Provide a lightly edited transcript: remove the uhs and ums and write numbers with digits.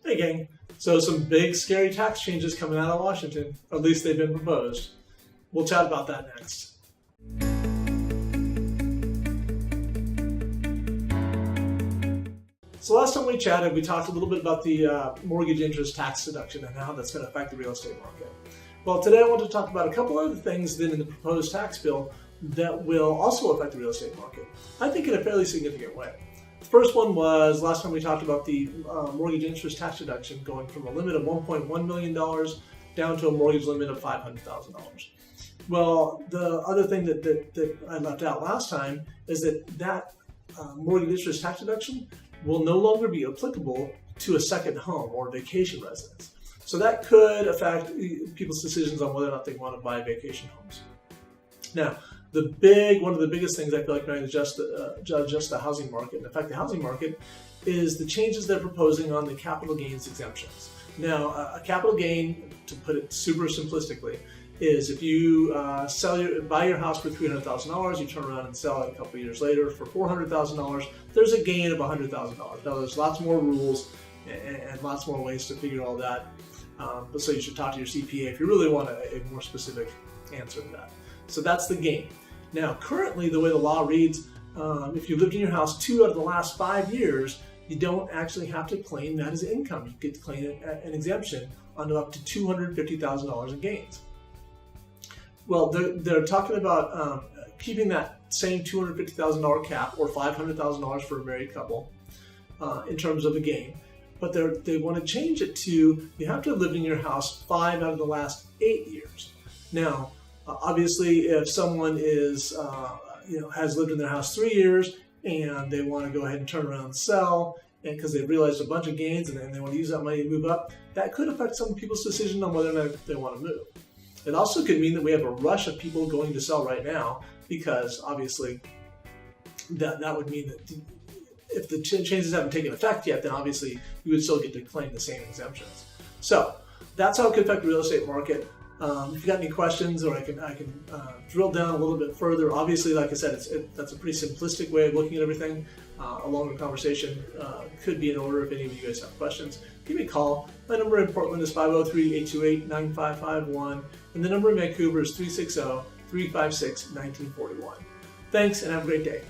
Hey gang, so some big scary tax changes coming out of Washington, or at least they've been proposed. We'll chat about that next. So last time we chatted, we talked a little bit about the mortgage interest tax deduction and how that's going to affect the real estate market. Well, today I want to talk about a couple other things then in the proposed tax bill that will also affect the real estate market, I think in a fairly significant way. The first one was last time we talked about the mortgage interest tax deduction going from a limit of $1.1 million down to a mortgage limit of $500,000. Well, the other thing that I left out last time is that mortgage interest tax deduction will no longer be applicable to a second home or vacation residence. So that could affect people's decisions on whether or not they want to buy vacation homes. Now, one of the biggest things I feel like trying to adjust the housing market and affect the housing market is the changes they're proposing on the capital gains exemptions. Now, a capital gain, to put it super simplistically, is if you buy your house for $300,000, you turn around and sell it a couple of years later for $400,000, there's a gain of $100,000. Now, there's lots more rules and lots more ways to figure all that. But so you should talk to your CPA if you really want a more specific answer to that. So that's the gain. Now, currently, the way the law reads, if you lived in your house 2 out of the last 5 years, you don't actually have to claim that as income. You get to claim an exemption on up to $250,000 in gains. Well, they're talking about keeping that same $250,000 cap or $500,000 for a married couple in terms of a gain. But they want to change it to you have to have lived in your house 5 out of the last 8 years. Now, obviously, if someone has lived in their house 3 years and they want to go ahead and turn around and sell, and because they've realized a bunch of gains and they want to use that money to move up, that could affect some people's decision on whether or not they want to move. It also could mean that we have a rush of people going to sell right now because obviously that would mean that if the changes haven't taken effect yet, then obviously you would still get to claim the same exemptions. So that's how it could affect the real estate market. If you've got any questions, or I can drill down a little bit further. Obviously, like I said, that's a pretty simplistic way of looking at everything. A longer conversation could be in order if any of you guys have questions. Give me a call. My number in Portland is 503-828-9551, and the number in Vancouver is 360-356-1941. Thanks, and have a great day.